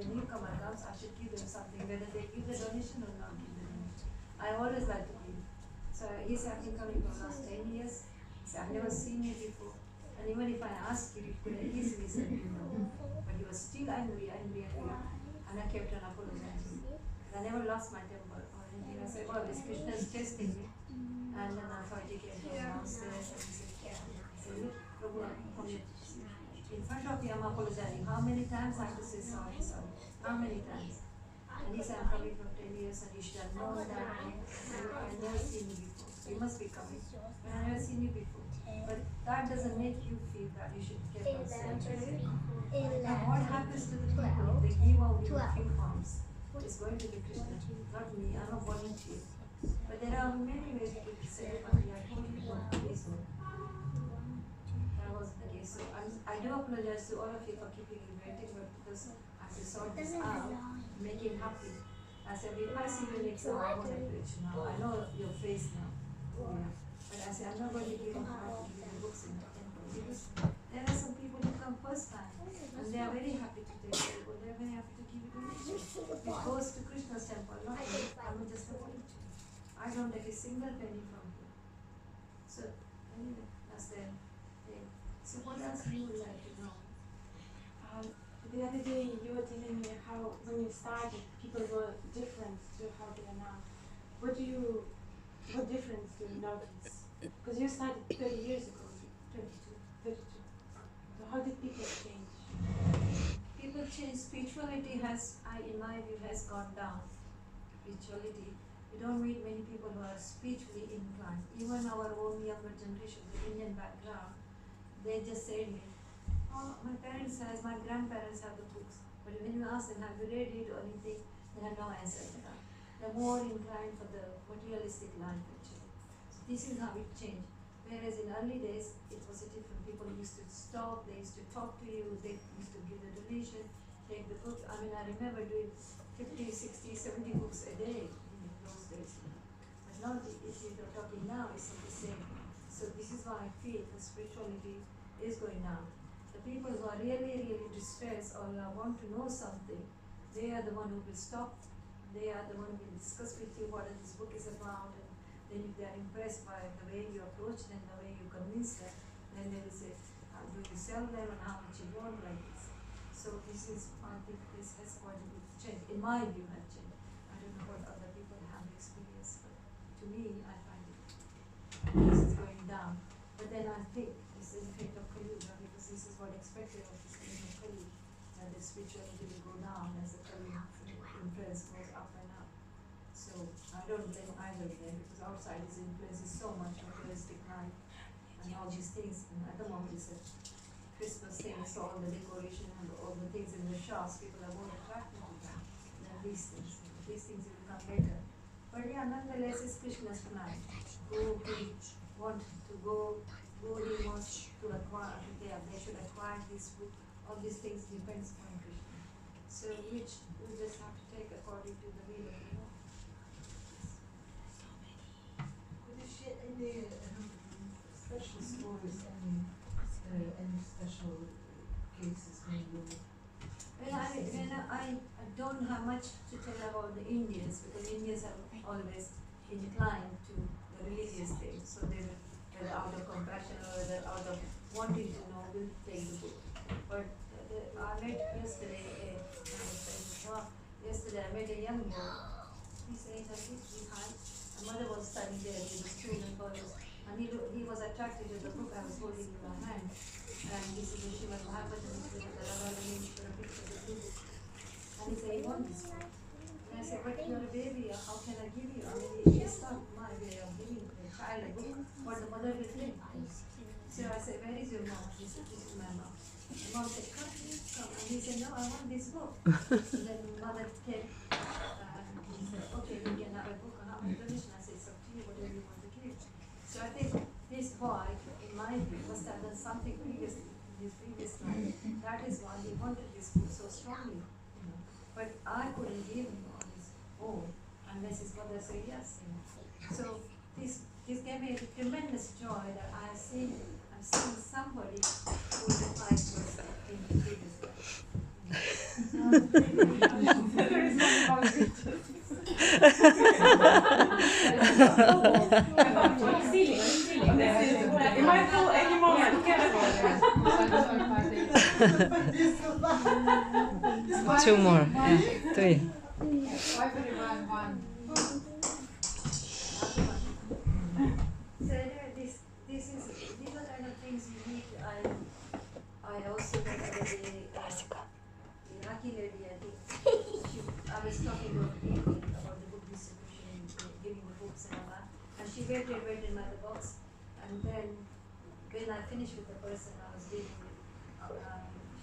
the newcomer comes, I should give them something, whether they give the donation or not give the donation. I always like to give. So he's been coming for the last 10 years. So I've never seen you before. And even if I asked you, you could have easily said no. But he was still angry. And I kept on apologizing. And I never lost my temper or anything. I said, well, this Krishna is testing me. And then I thought he came downstairs and he said, look, Prabhu, in front of you I'm apologizing. How many times I have to say sorry? How many times? And he said, I'm coming from 10 years and you should have known that I've never seen you before. You must be coming. But I've never seen you before. But that doesn't make you feel that you should get on saying. Now what happens to the people? They give out in a few forms. It's going to be Krishna, not me. I'm a volunteer. But there are many ways to say, but I told you don't be so. That wasn't the case. So I do apologize to all of you for keeping you waiting, but because I have to sort this out, make him happy. I said, if I see you next time, I want to preach now. I know your face now. Yeah. But I said, I'm not going to give him heart to give the books in the temple. Because there are some people who come first time, and they are very happy to take it, but they are very happy to give it donation. It goes to Krishna's temple, not me. I'm just a volunteer. I don't take a single penny from him. So, anyway, that's the thing. So, what else you would like to know? The other day you were telling me how when you started, people were different to how they are now. What difference do you notice? Because you started 30 years ago. 32. So how did people change? People change. Spirituality has, in my view, has gone down. Spirituality. We don't meet many people who are spiritually inclined. Even our own younger generation, the Indian background, they just say to me, oh, my grandparents have the books. But when you ask them, have you read it or anything, they have no answer to that. They're more inclined for the materialistic life actually. So this is how it changed. Whereas in early days, it was a different. People used to stop, they used to talk to you, they used to give the donation, take the book. I mean, I remember doing 50, 60, 70 books a day in those days. But now, if you're talking now, it's not the same. So this is why I feel the spirituality is going down. The people who are really, really distressed or want to know something, they are the one who will stop. They are the one who will discuss with you what this book is about. And then if they are impressed by the way you approach them, the way you convince them, then they will say, do you sell them and how much you want like this. So this is, I think this has quite a bit change. In my view, has changed. I don't know what other people have experienced, but to me, I find it this is going down. But then I think it's the effect of Kali Yuga, because this is what expected of this kind of Kali, that the spirituality will go down as the Kali influence goes up and up. So I don't blame either of them, because outside his influence is so much materialistic life and all these things. And at the moment it's a Christmas thing, so all the decoration and all the things in the shops, people are more attracted to them than these things. These things will come later. But yeah, nonetheless, it's Krishna's plan. Who he want to go, who he wants to acquire, they should acquire this book. All these things depends on Krishna. So which we just have to take according to the will of the Lord. Could you share any special stories, any special cases when you? Well, I don't have much to tell about the Indians, because Indians are always inclined to the religious things. So they will, whether out of compassion or whether out of wanting to know, will take the book. But I met yesterday I met a young boy. He's 8 or 6 high. My mother was studying there, he was student college, and he was attracted to the book I was holding in my hand. And this is the Srimad Bhagavatam, the picture of the book. And he said, I want this book. And I said, but you're a baby, how can I give you? I mean, it's not my way of giving a child a book, what the mother will think. So I said, where is your mom? He said, this is my mom. The mom said, come. And he said, no, I want this book. And then the mother came, and he said, okay, we can have a book on our donation. I said, it's up to you, whatever you want to give. So I think this boy, in my view, must have done something previously, in his previous life. That is why he wanted this book so strongly. But I couldn't give him on his own, unless his mother said yes. So this gave me a tremendous joy that I've seen somebody who is a 5 person in the previous life. So I There is one about riches. It might fall any moment. Two more. Yeah. Three. So anyway, these are kind of things you need. I also the other day, Iraqi lady, I think, I was talking about the book distribution, giving the books and all that, and she went in my box, and then when I finished with the person I was dealing with,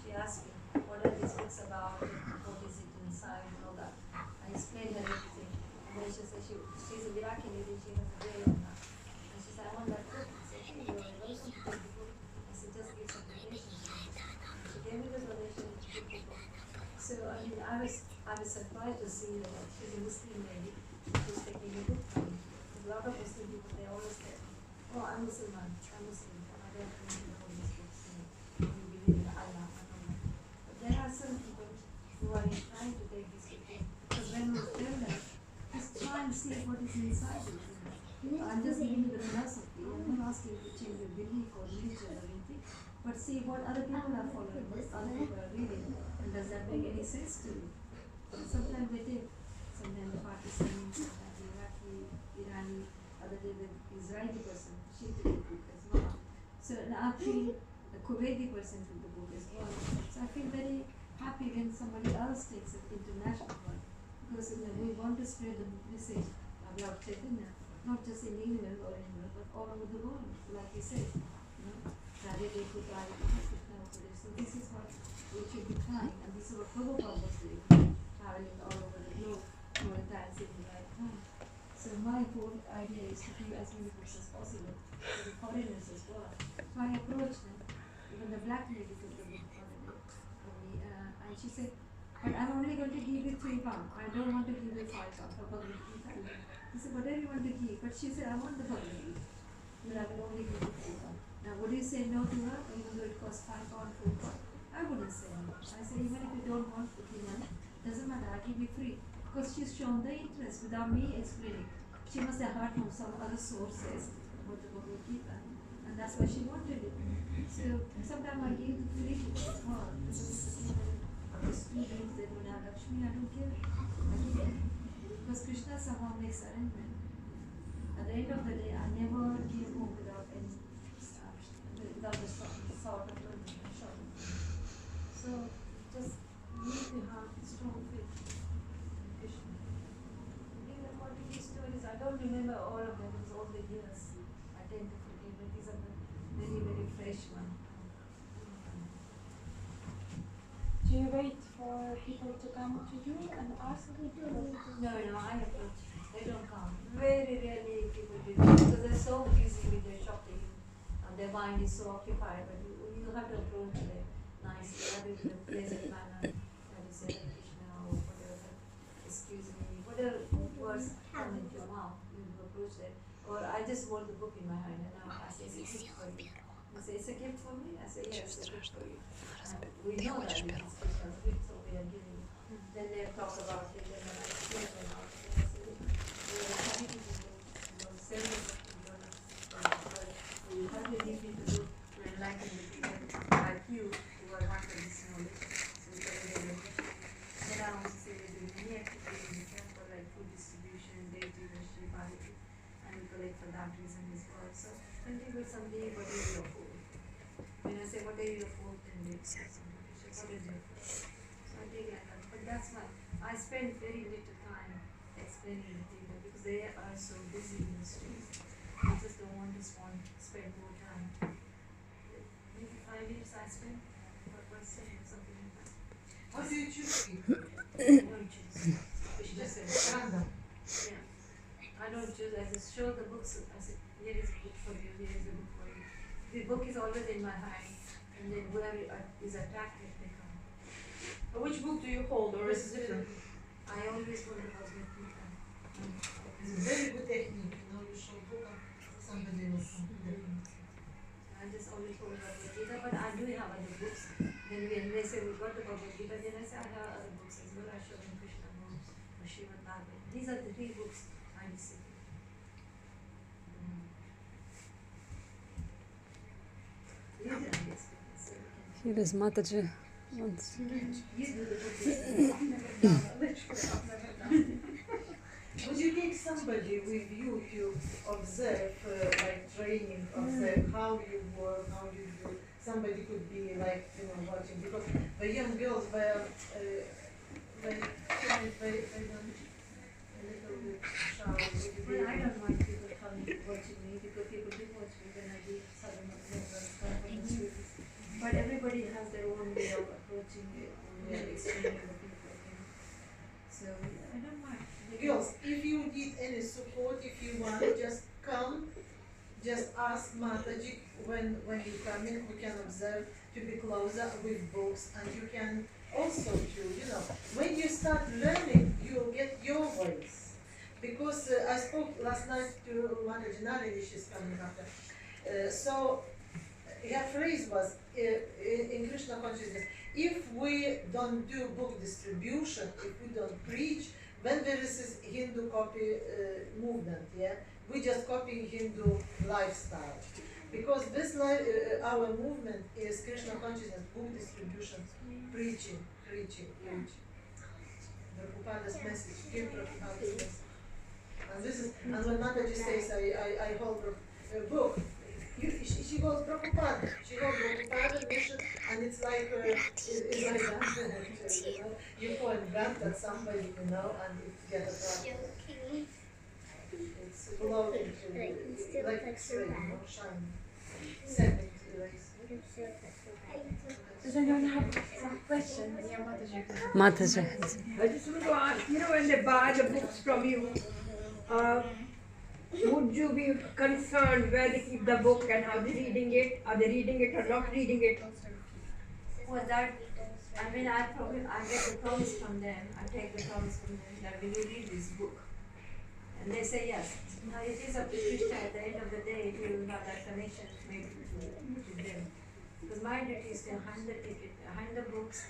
she asked me, what are these books about, and what is it inside, and all that. I explained her everything, and then she said she's a Iraqi lady, she has a veil on her. And she said, I want that book. I said, okay, you're welcome to take the book. I said, just give some donations. And she gave me the donation and she took the book. So I mean, I was surprised to see that she's a Muslim lady who's taking a book from me. Because a lot of Muslim people, they always say, oh, I'm Muslim, I don't really know these books, you believe in Allah, I don't know. But there are some people who are trying to take this book. Because when we film them, just try and see what is inside it. I'm just giving you the philosophy. I'm not asking you to change your belief or religion or anything. But see what other people are following, what other people are reading, and does that make any sense to you? Sometimes they did. Sometimes the Pakistani, sometimes the Iraqi, Irani, other day the Israeli person, she took the book as well. So now I feel the Kuwaiti person took the book as well. So I feel very happy when somebody else takes it international one. Because we want to spread the message of Lord Chaitanya, not just in England or England, but all over the world, like you said. So this is what we should be trying, and this is what Prabhupada was doing, traveling all over the globe, doing that in the right time. So my whole idea is to give as many books as possible to the foreigners as well. So I approached them. Even the black lady took the book for me, and she said, but I'm only going to give you £3. I don't want to give you £5 for public Gita. He said, whatever you want to give. But she said, I want the public Gita. But I will only give you £3. Now, would you say no to her, even though it costs £5, £4? I wouldn't say no. I say, even if you don't want to give money, doesn't matter, I'll give you free. Because she's shown the interest without me explaining. She must have heard from some other sources about the Bhagavad Gita. And that's why she wanted it. So, sometimes I give the free books as well. The students, they don't have Lakshmi, I don't care. I give it. Because Krishna somehow makes arrangement. At the end of the day, I never came home without any without the sort of learning and showing. So just need to have strong faith in Krishna. Even according to stories, I don't remember all of them because all the years I tend to forget, but these are the very, very fresh ones. Do you wait for people to come to you and ask you? No, I approach. They don't come. Very rarely people do that because they're so busy with their shopping and their mind is so occupied. But you have to approach them nicely, have it in a pleasant manner. That is say Krishna or whatever. Excuse me, whatever words come into your mouth, you approach them. Or I just hold the book in my hand and I say, it's a gift for you. They say, it's a gift for me? I say, yes, it's a gift for you. And we know that it's Krishna's gift, so we are giving it. Then they talk about it, and then I explain them out. And I say, we are happy to do it. You know, sell the book to your we have the need to do to enlighten the people like you who are wanting this knowledge. So we can get it. Then I also say we do many activities in the temple like food distribution, deity worship, parity, and we collect for that reason as well. So contribute someday whatever you afford. When I say whatever you afford, then they say something. What is your afford? So I take like that. But that's why I spend very little time explaining the people because they are so busy in the streets. I just don't want to spend more time. Maybe 5 years I spend per person or something like that. How do you choose it? I don't choose. It's just a Random. yeah. I don't choose. I just show the books. I say, here is a book for you. Here is a book for you. The book is always in my hand, and then whoever is attracted, they come. But which book do you hold, or is it different? I always hold the Bhagavad Gita. It's a very good technique, you know, you show book and somebody will come. I just always hold the Bhagavad Gita, but I do have other books. Then when they say we got the Bhagavad Gita, then I say I have other books. Here is Mataji. Once. Would you take somebody with you to observe, like training, observe how you work, how you do? Somebody could be like, watching, because the young girls were very timid, very a little bit shy. Well, I don't mind people watching me because people do watch me when I do sudden movements. But everybody has their own way of approaching it, own way of explaining the people. So I don't mind. Girls, if you need any support, if you want, just come, just ask Mataji when you come in, we can observe to be closer with books, and you can also when you start learning, you'll get your voice. Because I spoke last night to Mataji Nalini, she's coming after. So her phrase was, in Krishna consciousness, if we don't do book distribution, if we don't preach, when there is this Hindu copy movement, we just copying Hindu lifestyle. Because this our movement is Krishna consciousness, book distribution, preaching. Prabhupada's message, give Prabhupada's message. And this is, and when Mataji says, I hold a book, she holds Prabhupada. She holds Prabhupada mission, and it's like it's like that. You point gun at somebody, and it get a problem. It's floating to like X-ray, shining, sending to the rays. Does anyone have some questions? Yeah, Mataji. I just want to ask, when they buy the books from you, would you be concerned where they keep the book and how they're reading it? Are they reading it or not reading it? Well, I get the promise from them, I take the promise from them that will you read this book? And they say yes. Now it is up to Krishna at the end of the day if you have that connection made to them. Because my duty is to hand the ticket, hand the books,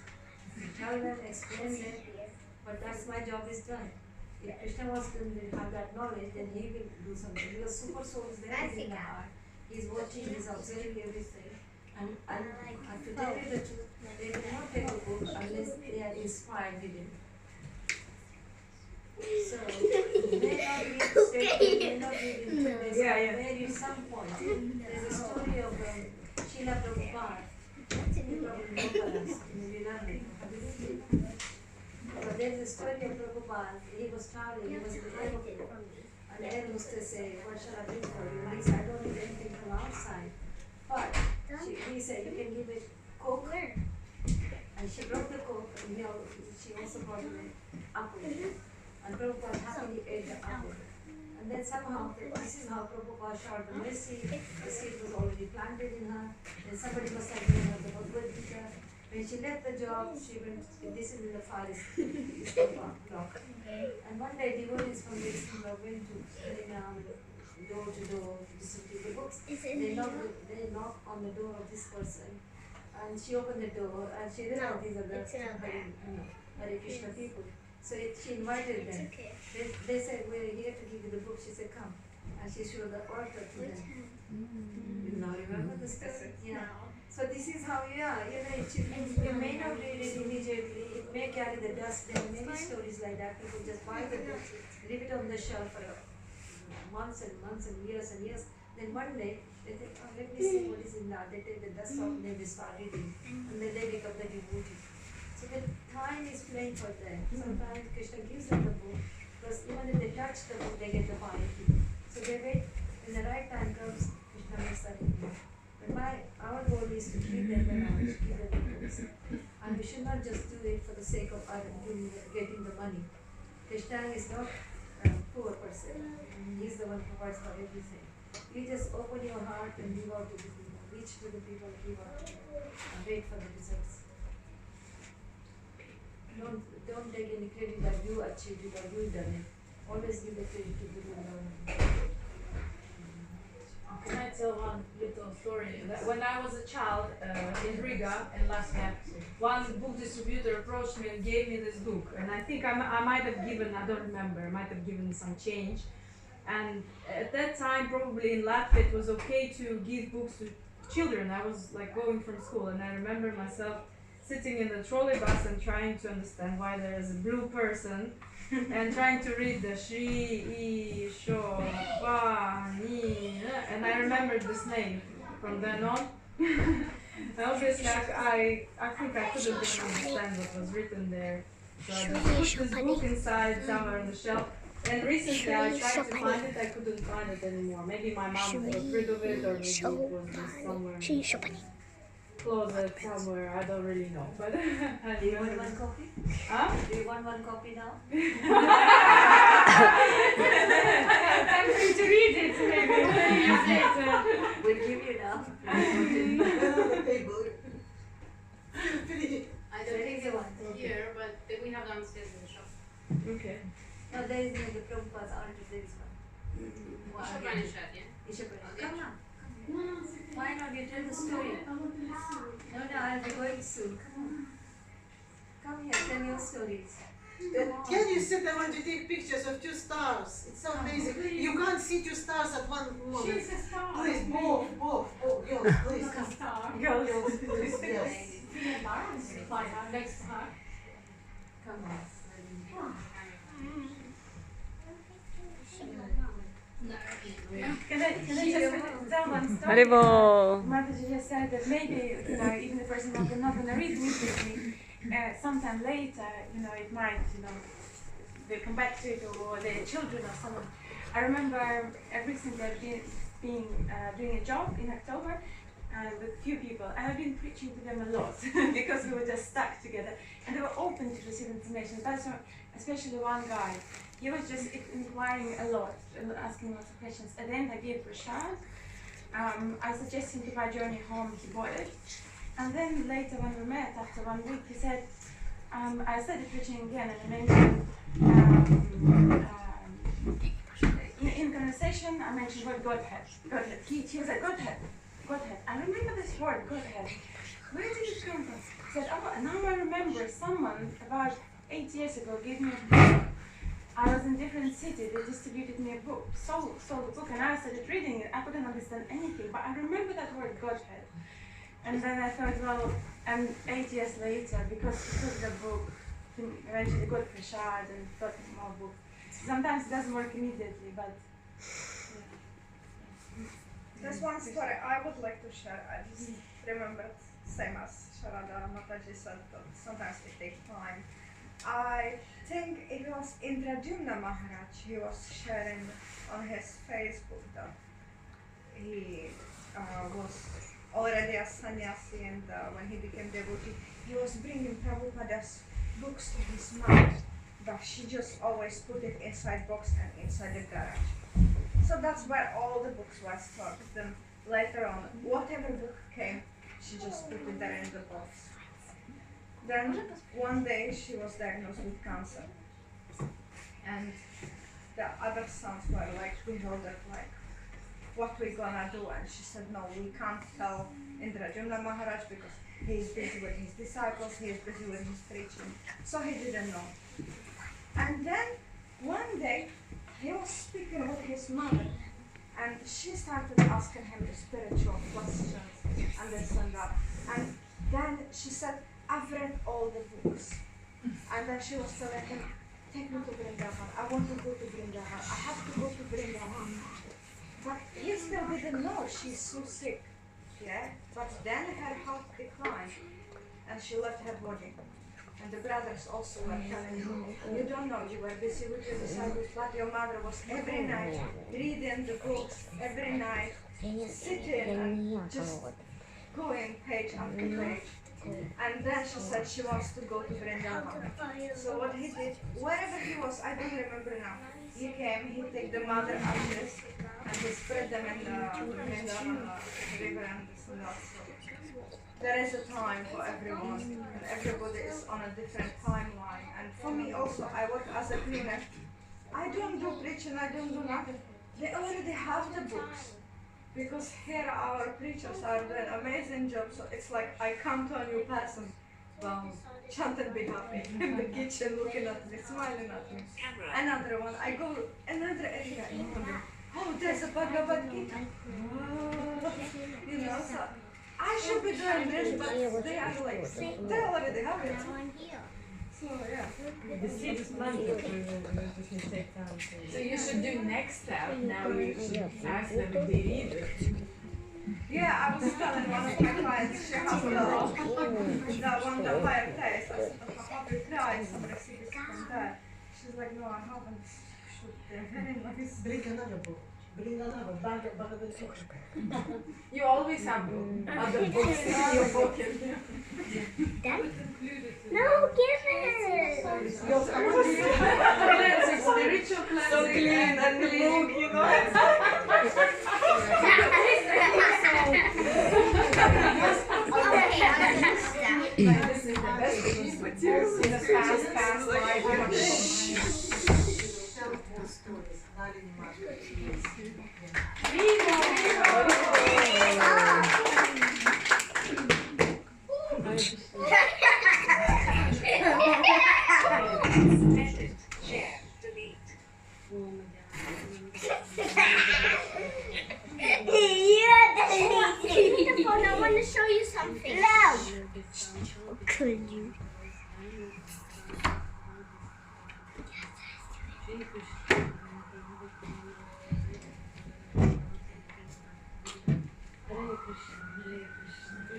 tell them, explain them, but that's my job is done. If Krishna was to have that knowledge, then he will do something. Because super soul is there in the heart. He's watching, he's observing everything. And to tell you the truth, they will not take a book unless they are inspired within. So, they may not read straight, they may not read in where in some point, there's a story of Srila Prabhupada. You probably know us in Vietnam. But there's a story of Prabhupada. He was traveling, he was in the airport. And the air hostess said, what shall I do for you? And he said, I don't need anything from outside. But he said, you can give it Coke. And she brought the Coke, and she also brought an apple. And Prabhupada happily ate the apple. And then somehow, this is how Prabhupada shot the mercy. The seed was already planted in her. Then somebody must have given her the Bhagavad Gita. When she left the job, she went, this is in the forest, block. And one day, devotees from the Eastern Bloc went to door to door to distribute the books. They knocked on the door of this person. And she opened the door, and she realized these are the Hare Krishna people. So she invited them. They said, we're here to give you the book. She said, come. And she showed the author to them. You now remember the story? Yeah. So this is how you are. You may not read it immediately. It may carry the dust. There are many stories like that. People just buy the book, leave it on the shelf for months and months and years. Then one day, they think, oh, let me see what is in that. They take the dust off and then they start reading. And then they become the devotee. So the time is playing for them. Sometimes Krishna gives them the book, because even if they touch the book, they get the piety. So they wait, when the right time comes, Krishna makes that happen. But our goal is to keep them the knowledge, keep them the books. And we should not just do it for the sake of getting the money. Krishna is not a poor person. He's the one who provides for everything. You just open your heart and give out to the people. Reach to the people, give out to them, and wait for the results. Don't take any credit that you achieved it or you done it. Always give the credit to the Lord. Can I tell one little story? When I was a child in Riga, in Latvia, one book distributor approached me and gave me this book. And I think I might have given, I don't remember, I might have given some change. And at that time, probably in Latvia, it was okay to give books to children. I was like going from school, and I remember myself sitting in the trolley bus and trying to understand why there is a blue person and trying to read the Shri, I, Sho, Pa, Ni, and I remembered this name from then on. Obviously, I think I couldn't even understand what was written there. So I just put this book inside somewhere on the shelf. And recently I tried to find it, I couldn't find it anymore. Maybe my mom got rid of it, or maybe it was just somewhere in the closet somewhere. I don't really know. But Do you want one copy? Huh? Do you want one copy now? I'm going to read it maybe 10 years later. We'll give you now. The table. I don't think they want here, but we have downstairs in the shop. Okay. No, there is no the Prabhupada's already there is one. Shop and shut, yeah? You should bring it. Come on. Why not you tell the story? No, I'll be going soon. Come on. Come here, tell your stories. Can you sit? I want to take pictures of 2 stars. It's so amazing. You can't see 2 stars at one moment. She's a star. Please, both. Oh, girls, please Not a come. star. Girls, please, yes. Like our next time. Come on. Can I just tell one story? Haribo. Mataji just said that maybe, even the person who is not going to read immediately, sometime later, it might, they come back to it, or their children or someone. I remember recently I've been doing a job in October with a few people, and I've been preaching to them a lot because we were just stuck together, and they were open to receive information. That's especially one guy. He was just inquiring a lot and asking lots of questions. At the end, I gave Prashad. I suggested him to buy Journey Home. He bought it. And then later, when we met after 1 week, he said, I started preaching again, and I mentioned in conversation, I mentioned word Godhead. Godhead. He was like, Godhead. Godhead. I remember this word, Godhead. Where did it come from? He said, oh, now I remember someone about 8 years ago gave me a book. I was in a different city, they distributed me a book, sold the book, and I started reading it. I couldn't understand anything, but I remember that word Godhead. And then I thought, well, and 8 years later, because he took the book, he eventually got Prashad and got more book. Sometimes it doesn't work immediately, but There's one story I would like to share. I just remembered, same as Sharada Mataji said, that sometimes it takes time. I think it was Indradyumna Maharaj. He was sharing on his Facebook that he was already a sannyasi, and when he became devotee, he was bringing Prabhupada's books to his mom, but she just always put it inside box and inside the garage. So that's where all the books were stored. Then later on, whatever book came, she just put it there in the box. Then one day she was diagnosed with cancer, and the other sons were like bewildered, like, what we gonna do? And she said, no, we can't tell Indradyumna Maharaj because he is busy with his disciples, he is busy with his preaching, so he didn't know. And then one day he was speaking with his mother, and she started asking him the spiritual questions and this and that. And then she said, I've read all the books. And then she was telling him, take me to Vrindavan. I want to go to Vrindavan. I have to go to Vrindavan. But he still didn't know she's so sick. Yeah? But then her health declined, and she left her body. And the brothers also were telling him, you don't know, you were busy with your disciples, but your mother was every night reading the books, every night sitting and just going page after page. And then she said she wants to go to Vrindavan. So what he did, wherever he was, I don't remember now, he came, he took the mother ashes and he spread them in the Vrindavan river and this and that. So there is a time for everyone, and everybody is on a different timeline. And for me also, I work as a cleaner. I don't do preaching, I don't do nothing. They already have the books. Because here our preachers are doing an amazing job, so it's like I come to a new person, wow, chant and be happy in the kitchen, looking at me, smiling at me. Another one, I go another area, oh, there's a Bhagavad Gita. Oh, so I should be doing this, but they are like, they already have it. So yeah. The seed is planted, just need to take time to... So you should do next step. Now you should ask them if they need it. Yeah, I was telling one of my clients, she has the one the fireplace. I said, have you tried some recipes from there? She's like, no, I haven't. Should they're very nice. Bring another book. Bring another bag of the book. You always have other books in your pocket. No, give it! Your cleansing, spiritual cleansing. So clean and the book, you know. This is the best thing with you in a fast life. Tell more stories. Not in much. I want to show you something. No. Could you?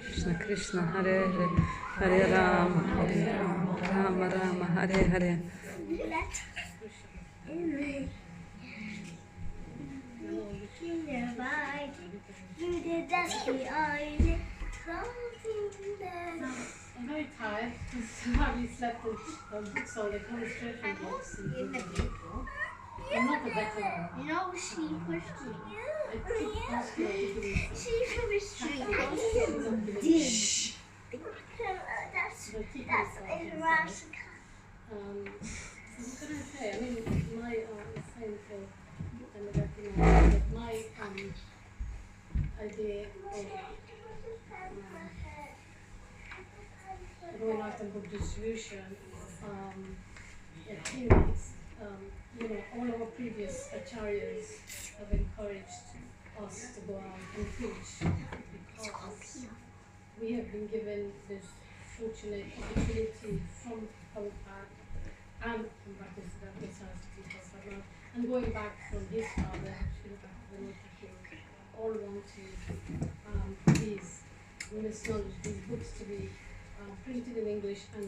Krishna Krishna Hare Hare Hare Rama Rama Rama Hare Hare. I'm very tired because I hardly slept in books all the concentration books. I'm not a better one. No, she pushed me. I keep asking her to do it. She pushed me. Shh. That's Rashika. So what can I say? I mean, my saying for that my idea of going out and book distribution, I think it's, all our previous acharyas have encouraged us to go out and preach because we have been given this fortunate opportunity from Prabhupada and from Bhakti Siddhanta Saraswati Prabhupada and going back from his father, Srila Bhaktivinoda Thakur, all want to these knowledge, these books to be printed in English and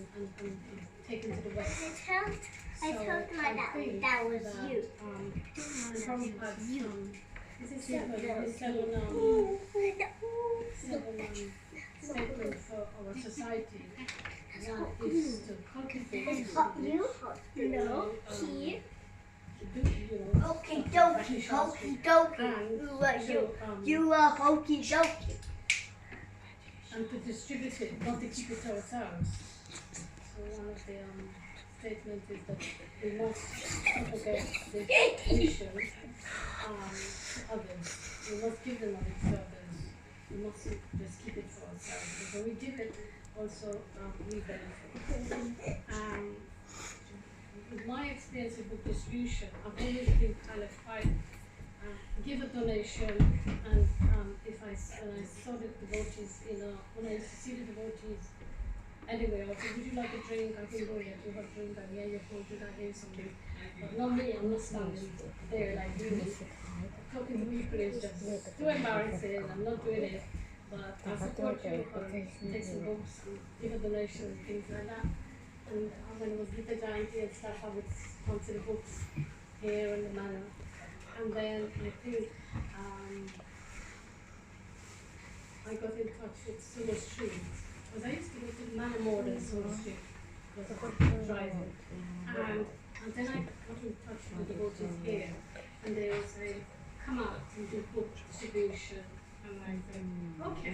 taken to the West. I told my dad that was you. Prabhupada's statement for our society. One is to cultivate You? No. He? Okie dokie, hokey dokey. You are hokey dokey. and to distribute it, not to keep it to ourselves. So one of the statements is that we must propagate this mission to others. We must give the knowledge to others. We mustn't just keep it for ourselves. Because when we give it, also we benefit. With my experience with book distribution, I've always been kind of quite give a donation, and if I saw the devotees, when I used to see the devotees anyway, I said, would you like a drink? I can go get you a drink, and yeah, you're going to that here something. But not me, I'm not standing there like doing this. Talking to people is just too embarrassing, I'm not doing it. But I support you, take some books, and give a donation and things like that. And when it was Gita Jayanti and stuff, I would sponsor the books here in the manor. And then I think I got in touch with Soho Street, because I used to go to the manor more than Soho Street, because I was driving. And then I got in touch with the devotees here, and they would say, come out and do book distribution. And I said, okay,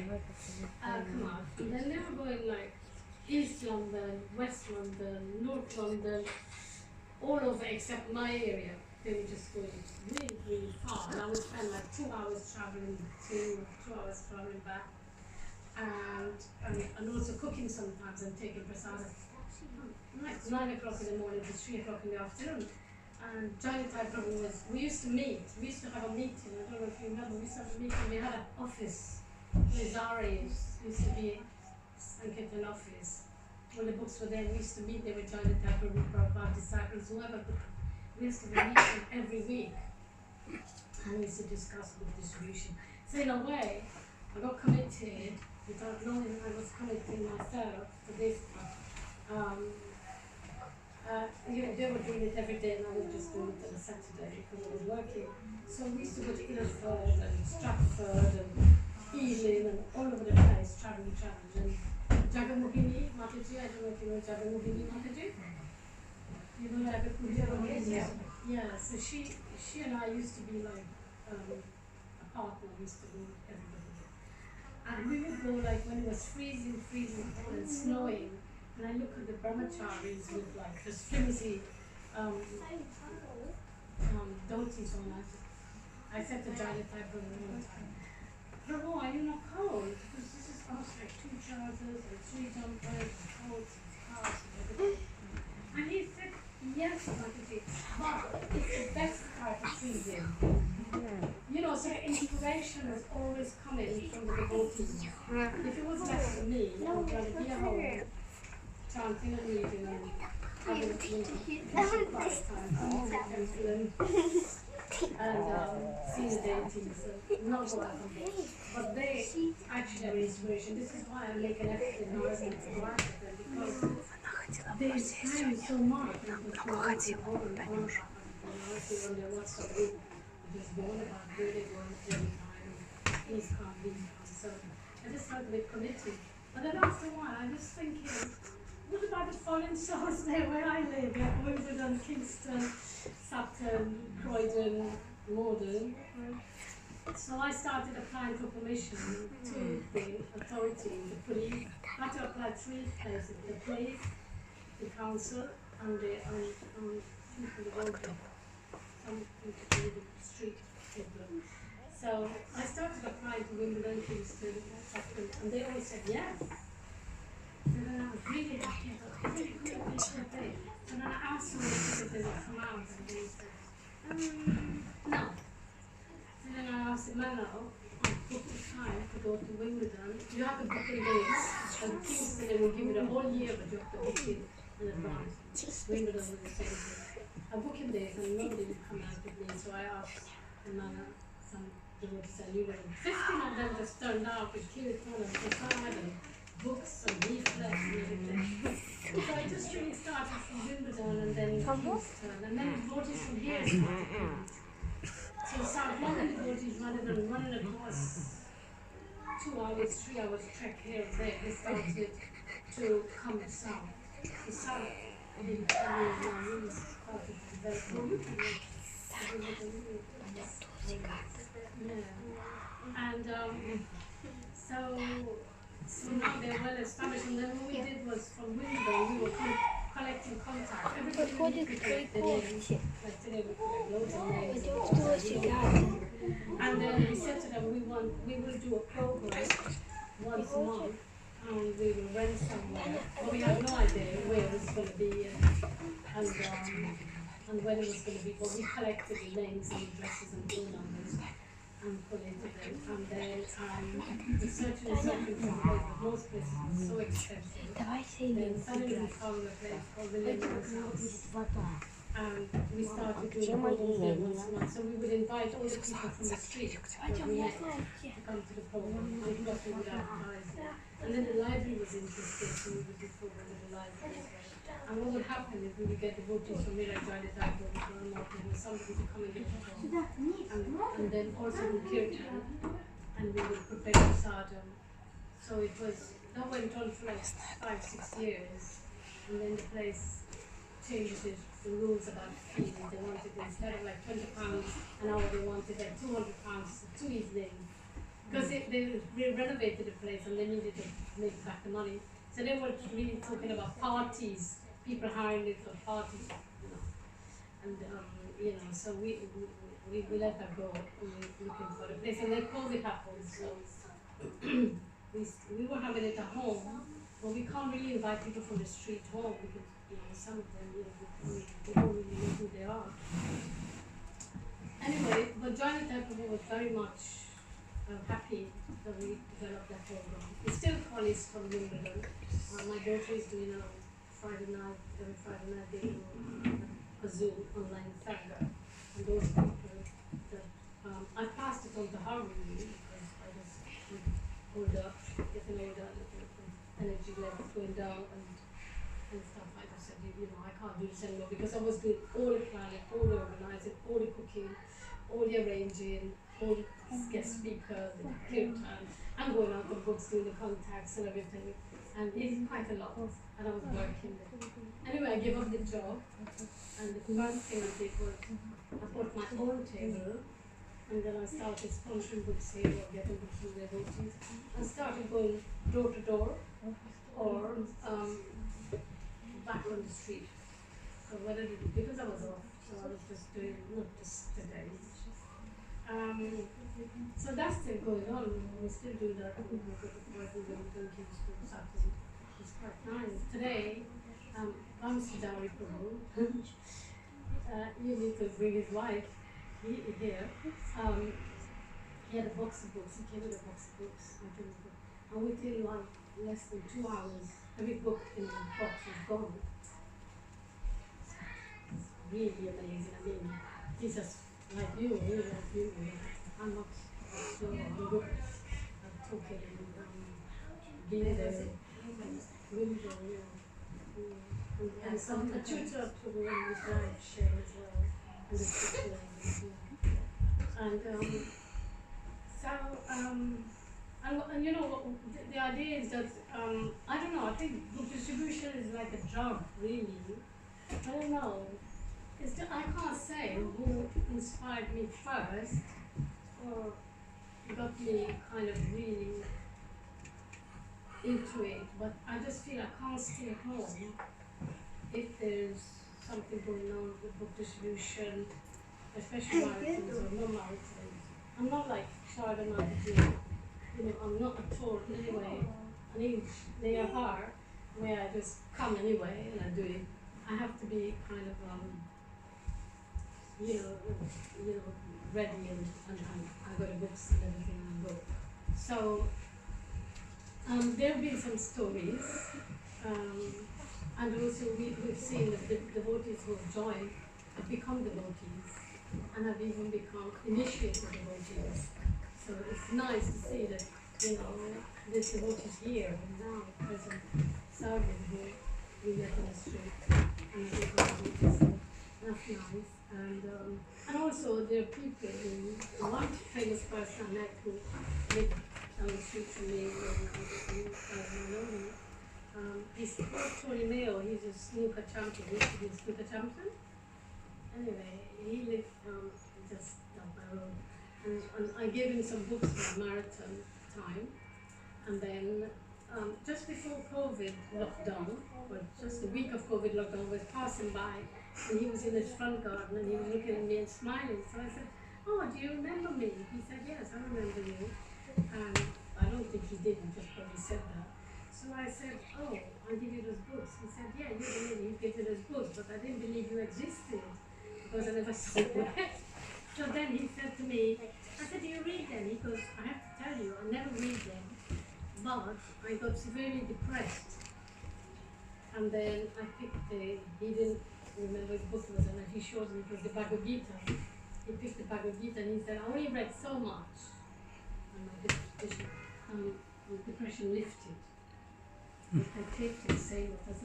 come out. And then they were going like East London, West London, North London, all over except my area. They were just going really, really far. And I would spend like 2 hours traveling to, 2 hours traveling back. And also cooking sometimes and taking prasada. Like 9 o'clock in the morning to 3 o'clock in the afternoon. And Johnny type problem was, we used to meet, we used to have a meeting, I don't know if you remember, we used to have a meeting, we had an office Zara used to be Sankirtana office. When the books were there, we used to meet, they would join the type of Prabhupada disciples, whoever. We used to be meeting every week. And we used to discuss book distribution. So in a way, I got committed without knowing I was committing myself to this. They were doing it every day and I was just doing it on a Saturday because I was working. So we used to go to Ilford and Stratford and Ealing and all over the place, traveling. And Jagamohini Mataji, I don't know if you know Jagamohini Mataji. You know Jagamohini? Yeah, so she and I used to be like a partner, we used to go everybody. And we would go like when it was freezing cold and snowing. And I look at the brahmacharis with like this flimsy dhotis on. I said to Jaya Thakur one time, Prabhu, are you not cold? Because this is us like 2 trousers and 3 jumpers and coats and scarves and everything. And he said, yes, Mataji, but it's the best part of freezing. You know, so the inspiration was always coming from the devotees. If it was left for me, I would rather be at home, chanting and reading and having quiet time and seeing the deities and not go out on books. But they actually have inspiration. This is why I make an effort in our to go out with them, because they inspire me so much. Just going about really going every time, he's calm. So I just felt a bit committed. But then after a while, I was thinking, what about the foreign souls there where I live, like Wimbledon, Kingston, Sutton, Croydon, Morden? So I started applying for permission to the authority, the police. I had to apply 3 places: the police, the council, and the road. Street people. So I started applying to Wimbledon, Kingston, Sutton, and they all said yes. So then I was really happy. I thought, really good, okay. So then I asked them if they would come out, and they said, no. So then I asked them, no, I booked the time to go to Wimbledon. You have to book in dates, and Kingston, they will give you the whole year, but you have to book it in advance. Wimbledon was the same thing. I booked in days and nobody would come out with me, so I asked some devotees I knew them. 15 of them just turned out with kirtan and prasad and books and leaflets and everything. So I just really started from Wimbledon and then Kingston, and then devotees from here started coming. So started running devotees rather than running across 2 hours, 3 hours trek here and there. They started to come south. The south in really started to develop. And so now they're well established. And then what we did was from Wimbledon, we were collecting contact. Everybody could collect the names. Like today we collect loads of names. And then we said to them, we will do a program once a month. And we will rent somewhere. But we had no idea where it was going to be and when it was going to be. But we collected the names and addresses and phone numbers and put into them. And then the searching and searching for a place, but most places were so expensive. Then suddenly we found a place called the Labourer's House. And we started doing programs there once a month. So we would invite all the people from the street that we met to come to the program. And plus we would advertise. And then the library was interested, so we would do programs at the library as well. And what would happen is we would get the devotees from Mira Jaya Thakur, somebody to come and get the program. And then also do kirtan, and we would prepare prasadam. So it was, that went on for like 5-6 years. And then the place changed the rules about fees. They wanted, instead of like £20 an hour, they wanted like £200 for 2 evenings. Because they renovated the place and they needed to make back the money. So they were really talking about parties, people hiring it for parties, you know. And, you know, so we let that go. We were looking for the place. And then COVID happened, so we were having it at home, but we can't really invite people from the street home because, you know, some of them, you know, we don't really know who they are. Anyway, but Johnny Temple was very much happy that we developed that program. It's still college from Wimbledon. My daughter is doing a Friday night, every Friday night they do a Zoom online sanga. And those people that I passed it on to her really because I was older, getting older, energy levels going down and stuff. I just said, you know, I can't do this anymore because I was doing all the planning, all the organizing, all the cooking, all the arranging, all the guest speakers, the kirtan, and going out the books, doing the contacts and everything. And it's quite a lot. And I was working there. Anyway, I gave up the job. And the first thing I did was I bought my own table. And then I started sponsoring books here or getting books from their devotees. I started going door to door or back on the street. So what I did, because I was off, so I was just doing, not just today. So that's still going on. We still do that. We go to work with them, kids to Saturday. It's quite nice. Today, Vamsi Dowry Prabhu, you need to bring his wife here. He had a box of books. He came with a box of books. And within like less than 2 hours, every book in the box was gone. Really amazing. I mean, he's just like you, really like you. I'm not sure I'm good at talking and being there. Really, and some a tutor to me was like share as well. And the tutor and and you know, the idea is that, I don't know, I think book distribution is like a job, really. I don't know. It's just, I can't say who inspired me first or got me kind of really into it, but I just feel I can't stay home if there's something going on with book distribution, especially marathons or non-marathons. I'm not like Charlotte Magazine, you know, I'm not at all anyway. I mean, they are hard, where I just come anyway and I do it. I have to be kind of, you know, ready and I got the books and everything and go. So, there have been some stories, and also we've seen that the devotees who have joined have become devotees and have even become initiated devotees. So it's nice to see that, you know, this devotees here and now present serving here we met on the street and I think that's nice. And also there are people one famous person I met who lived down the street from me he's called Tony Mayo, he's a snooker champion, he used to be a snooker champion. Anyway, he lived just down my road. And I gave him some books for marathon time. And then just before COVID lockdown, or just a week of COVID lockdown, I was passing by and he was in his front garden and he was looking at me and smiling. So I said, "Oh, do you remember me?" He said, "Yes, I remember you." And I don't think he did, he just probably said that. So I said, "Oh, I'll give you those books." He said, "Yeah, you're the lady who gave me those books, but I didn't believe you existed because I never saw you." So then he said to me, I said, "Do you read them?" He goes, "I have to tell you, I never read them, but I got severely depressed." And then I picked he didn't remember which book it was, and he showed me it was the Bhagavad Gita. He picked the Bhagavad Gita and he said, "I only read so much." And my depression lifted. I take the same as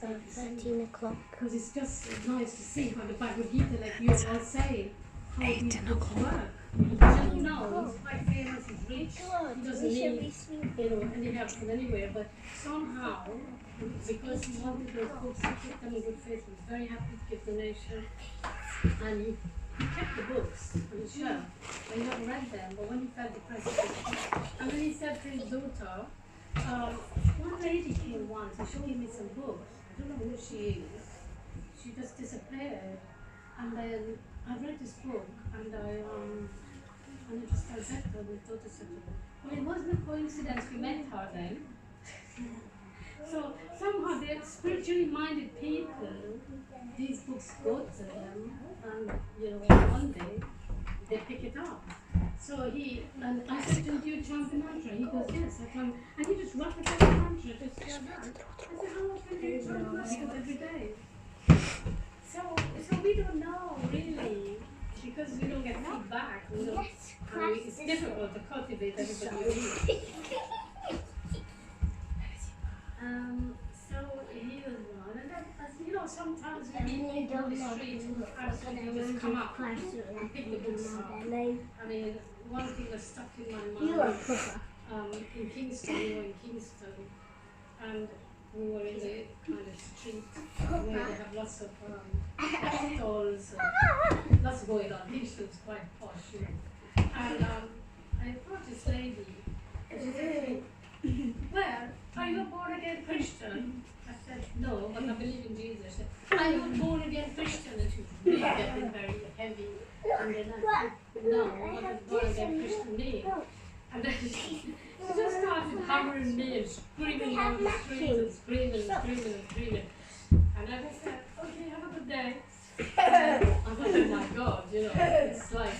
13 o'clock. because it's just nice to see how the Bhagavad Gita, like you all say, how these books work. Because you know, he's quite famous, he's rich, he doesn't need, you know, any help from anywhere, but somehow, because he wanted those books, he kept them in good faith, he was very happy to give donation, and he kept the books on his shelf, but he never read them, but when he felt depressed, and then he said to his daughter, one lady came once and showed me some books, I don't know who she is, she just disappeared, and then I read this book, and I just felt better, and my daughter said to me, well, it wasn't a coincidence we met her then. So somehow they're spiritually minded people, these books go to them, and you know, one day they pick it up. So and I said to him, do you chant the mantra? He goes, yes, I chant. And he just repeated the mantra, just like that. I said, how often do you chant mantras every day? So we don't know really, because we don't get feedback. We don't, I mean, it's difficult to cultivate everybody. So he was one, and then, as you know, sometimes we meet people on the street who absolutely just come up and pick the books up. I mean, one thing that stuck in my mind, in Kingston, we were in Kingston, and we were in the kind of street where they have lots of stalls, lots going on. Kingston's quite posh, you know. And I approached this lady, and she said, well, are you a born again Christian? I said, no, but I believe in Jesus. She said, are you a born again Christian? And she was really getting very heavy. And then I said, no, what does born again Christian mean? And then she just started hammering me and screaming on the street and screaming and screaming and screaming. And I just said, okay, have a good day. I thought, oh my God, you know, it's like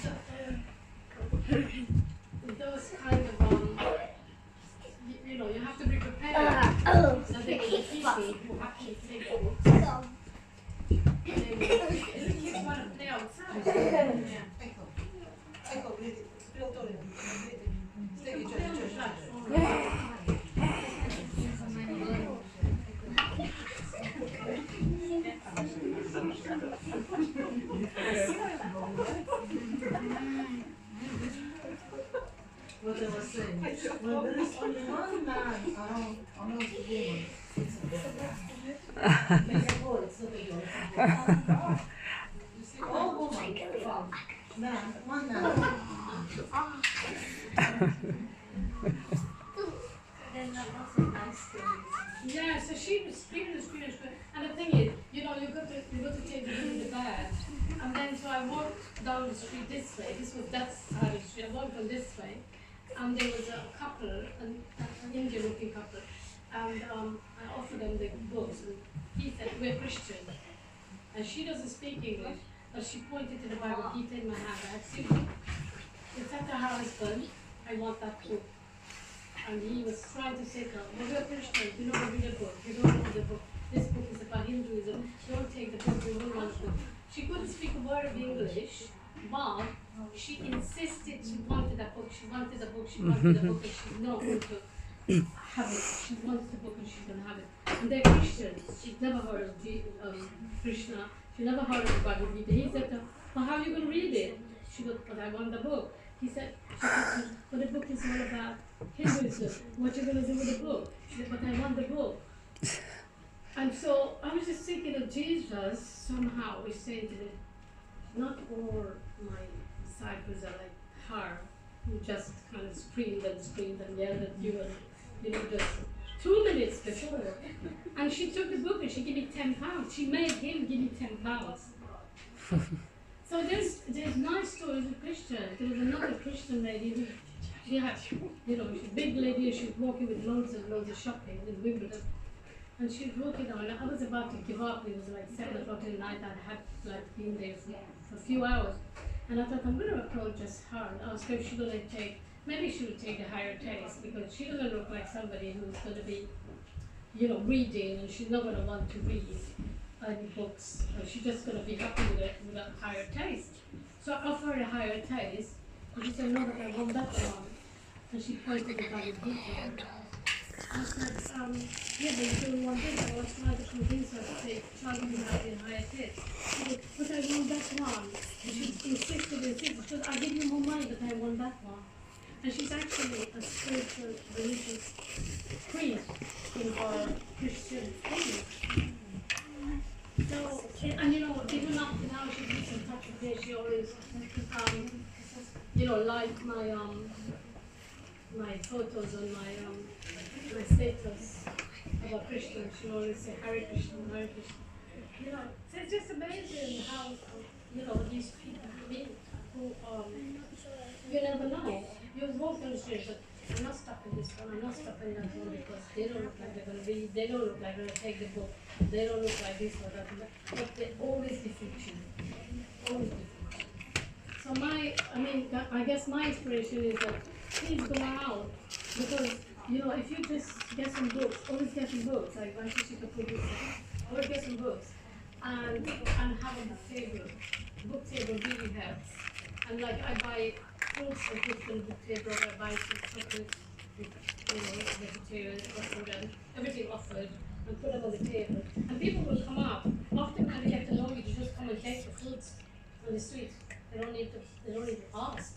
those kind of you know, you have to be prepared that there will be people who actually take the books. And the kids want to play outside. Yeah. What I was saying, when there is only one man around the woman, it's a boy. It's a boy, it's not a girl. You see, all women, man, one man. Then that was a nice story. Yeah, so she was screaming. And the thing is, you know, you got to take the room in the bed. And then so I walked down the street this way. This was that side of the street. I walked on this way. And there was a couple, an Indian looking couple. And I offered them the books. And he said, we're Christian. And she doesn't speak English. But she pointed to the Bible, keep it in my hand. I said, she said to her husband, I want that book. And he was trying to say to her, well, we're Christians, we don't read the book, we don't know the book. This book is about Hinduism, don't take the book, we don't want the book. She couldn't speak a word of English, but she insisted she wanted that book, she wanted the book, she wanted the book, and she's not going to have it. She wants the book and she's going to have it. And they're Christians, she's never heard of Krishna, she never heard of the Bible. He said to her, well, how are you going to read it? She goes, but I want the book. He said, but the book is all about Hinduism. What are you going to do with the book? She said, but I want the book. And so I was just thinking of Jesus somehow is saying to me, not all my disciples are like her, who just kind of screamed and yelled at you and, you know, just 2 minutes before. And she took the book and she gave me £10. She made him give me £10. So there's nice stories of Christians. There was another Christian lady who, she had, you know, she's a big lady, she was walking with loads of shopping in Wimbledon. And she was walking down, and I was about to give up. It was like 7 o'clock at night. I had like been there for a few hours. And I thought, I'm going to approach just her and ask her if she's going to take, maybe she would take the higher taste, because she doesn't look like somebody who's going to be, you know, reading, and she's not going to want to read any books. She's just going to be happy with a higher taste. So I offered her a higher taste, and she said, no, but I want that one. And she pointed at the book. I said, yeah, but you don't want this. I was trying to convince her to take something that in higher taste. She said, but I want that one. And she insisted. She said, I'll give you more money, but I want that one. And she's actually a spiritual, religious priest in her Christian faith. So, and you know, even up to now, she keeps in touch with me. She always, you know, like my photos on my status about Christian. She always say Hare Krishna, Hare Krishna. You know, so it's just amazing how, you know, these people meet who, you never know. You walk on the street, but I'm not stuck in this one, I'm not stuck in that one, because they don't look like they're going to read, they don't look like they're going to take the book, they don't look like this or that, but they're always different to you. Always different. So I guess guess my inspiration is that please go out, because you know if you just get some books, always get some books. Like Vanshishika Prabhu said, always get some books, and have a book table really helps. And like I buy fruits and put on the book table, I buy some chocolate, vegetarian, and everything offered, and put them on the table. And people will come up. Often when they get to know you, they just come and take the fruits on the street. They don't need to ask.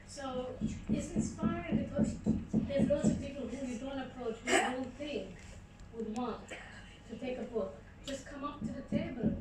So it's inspiring because there's lots of people who you don't approach, who you don't think would want to take a book. Just come up to the table.